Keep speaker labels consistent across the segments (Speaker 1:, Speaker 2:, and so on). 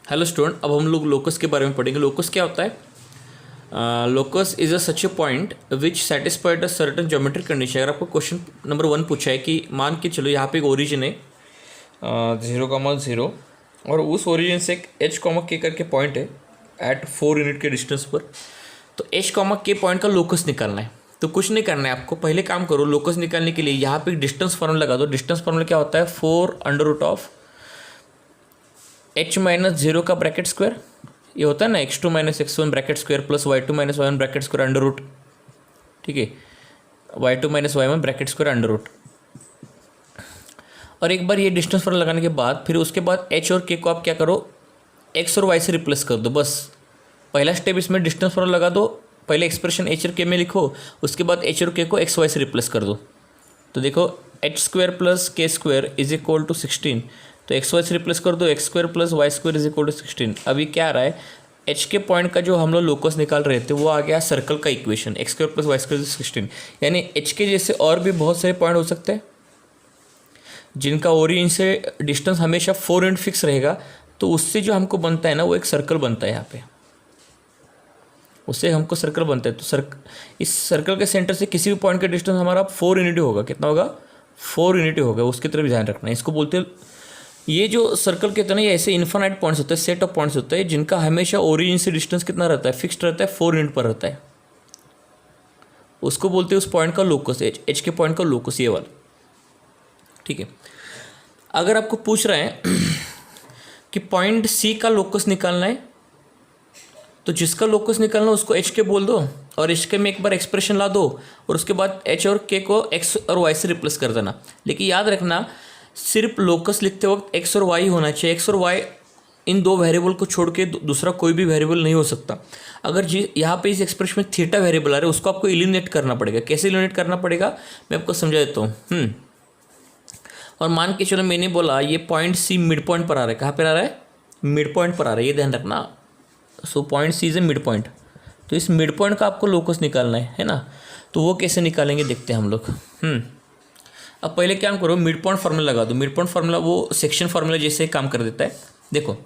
Speaker 1: Hello student, अब हम लोग लोकस के बारे में पढ़ेंगे। लोकस क्या होता है? Locus is a such A point which satisfied a certain geometric condition. अगर आपको क्वेश्चन नंबर 1 पूछा है कि मान के चलो यहाँ पे एक ओरिजिन है 0,0 और उस ओरिजिन से एक एच कॉमा के करके पॉइंट है एट 4 यूनिट के डिस्टेंस पर, तो एच कॉमा के पॉइंट का लोकस निकालना है। तो कुछ नहीं करना है आपको, पहले काम करो। लोकस निकालने के लिए यहाँ पे डिस्टेंस फॉर्मूला लगा दो। डिस्टेंस फॉर्मूला क्या होता है? 4 h माइनस 0 का ब्रैकेट स्क्वायर, ये होता है ना x2 minus x1 bracket square plus y2 minus y1 bracket square under root. ठीक है, y2 minus y1 bracket square under root. और एक बार ये डिस्टेंस फॉर्मूला लगाने के बाद फिर उसके बाद h और k को आप क्या करो, x और y से रिप्लेस कर दो। बस पहला स्टेप इसमें डिस्टेंस फॉर्मूला लगा दो, पहले एक्सप्रेशन h और k में लिखो, उसके बाद h और k को x y से रिप्लेस कर दो। तो देखो h square plus k square is equal to 16, तो एक्स वाई से रिप्लेस कर दो। X square plus Y square is equal to 16। अभी क्या आ रहा है, एच के पॉइंट का जो हम लोग लोकस निकाल रहे थे वो आ गया सर्कल का equation, X square plus Y square 16। यानी एच के जैसे और भी बहुत सारे पॉइंट हो सकते हैं जिनका ओरिजिन से डिस्टेंस हमेशा 4 यूनिट फिक्स रहेगा, तो उससे जो हमको बनता है ना वो एक सर्कल बनता है। यहाँ पे उससे हमको सर्कल बनता है। तो इस सर्कल के सेंटर से किसी भी पॉइंट का डिस्टेंस हमारा 4 यूनिट होगा। कितना होगा? 4 यूनिट होगा। उसकी तरफ ध्यान रखना है। इसको बोलते हैं, ये जो सर्कल के तरह ऐसे इन्फिनाइट पॉइंट्स होते हैं, सेट ऑफ पॉइंट्स होते हैं जिनका हमेशा ओरिजिन से डिस्टेंस कितना रहता है? फिक्स्ड रहता है, 4 यूनिट पर रहता है। उसको बोलते हैं उस पॉइंट का लोकस, एच के पॉइंट का लोकस, ये वाला। ठीक है, अगर आपको पूछ रहे हैं कि पॉइंट सी का लोकस निकालना है, तो जिसका लोकस निकालना है उसको एच के बोल दो और एच के में एक बार एक्सप्रेशन ला दो और उसके बाद एच और के को एक्स और वाई से रिप्लेस कर देना। लेकिन याद रखना, सिर्फ लोकस लिखते वक्त एक्स और वाई होना चाहिए। एक्स और वाई इन दो वेरिएबल को छोड़ के दूसरा कोई भी वेरिएबल नहीं हो सकता। अगर जी यहाँ पे इस एक्सप्रेशन में थीटा वेरिएबल आ रहा है, उसको आपको एलिमिनेट करना पड़ेगा। कैसे एलिमिनेट करना पड़ेगा मैं आपको समझा देता हूँ। और मान के चलो मैंने बोला ये पॉइंट सी मिड पॉइंट पर आ रहा है। कहाँ पर आ रहा है? मिड पॉइंट पर आ रहा है, ये ध्यान रखना। So point C is a midpoint, तो इस मिड पॉइंट का आपको लोकस निकालना है ना। तो वो कैसे निकालेंगे देखते हैं हम लोग। अब पहले क्या करो, मिड पॉइंट फार्मूला लगा दो। मिड पॉइंट फार्मूला वो सेक्शन फार्मूला जैसे काम कर देता है। देखो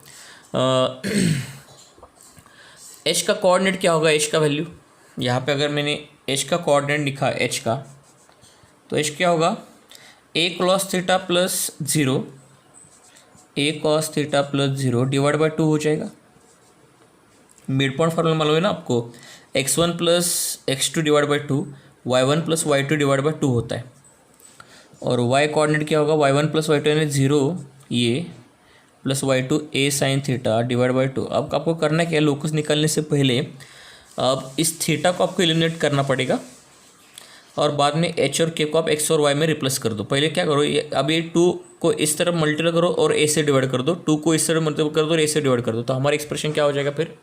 Speaker 1: एच का कोऑर्डिनेट क्या होगा? एच का वैल्यू यहाँ पे अगर मैंने एच का कोऑर्डिनेट लिखा एच का, तो एच क्या होगा? A cos theta plus 0, A cos theta plus 0 divide by 2 हो जाएगा। मिड पॉइंट फार्मूला मालूम है ना आपको, x1 plus x2 divide by 2, y1 plus y2 divide by 2 होता है। और y कोऑर्डिनेट क्या होगा? y1 प्लस y2 यानी 0 ये plus y2 a sine theta divide by 2। अब आपको करना क्या है, लोकस निकालने से पहले अब इस थीटा को आपको एलिमिनेट करना पड़ेगा और बाद में h और k को आप x और y में रिप्लेस कर दो। पहले क्या करो, अब ये 2 को इस तरफ मल्टीप्लाई करो और a से डिवाइड कर दो, 2 को इस तरफ मल्टीप्लाई कर दो और a से डिवाइड कर दो। तो हमारा एक्सप्रेशन क्या हो जाएगा? फिर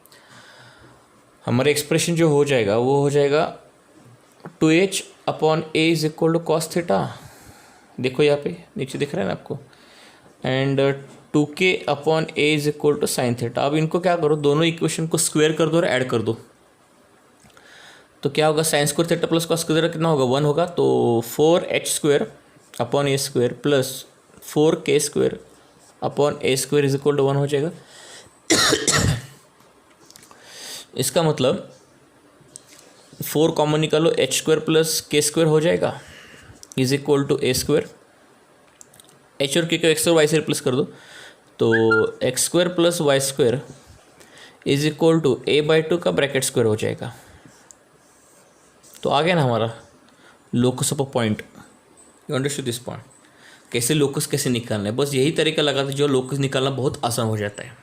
Speaker 1: हमारा एक्सप्रेशन जो हो जाएगा वो हो जाएगा 2h upon a is equal to cos theta. देखो यहाँ पे नीचे दिख रहा है ना आपको, and 2k upon a is equal to sine theta. अब इनको क्या करो, दोनों इक्वेशन को स्क्वायर कर दो और ऐड कर दो। तो क्या होगा? Sine square theta plus cos theta कितना होगा? 1 होगा। तो 4h square upon a square plus 4k square upon a square is equal to 1 हो जाएगा। इसका मतलब 4 कॉमन निकालो, h square plus k square हो जाएगा is equal to a square. H और के को एक्स और वाई से रिप्लेस कर दो, तो X square plus Y square is equal to a by 2 का ब्रैकेट स्क्वायर हो जाएगा। तो आ गया ना हमारा locus of a point. You understood this point? कैसे लोकस कैसे निकालना है, बस यही तरीका लगा था जो लोकस निकालना बहुत आसान हो जाता है।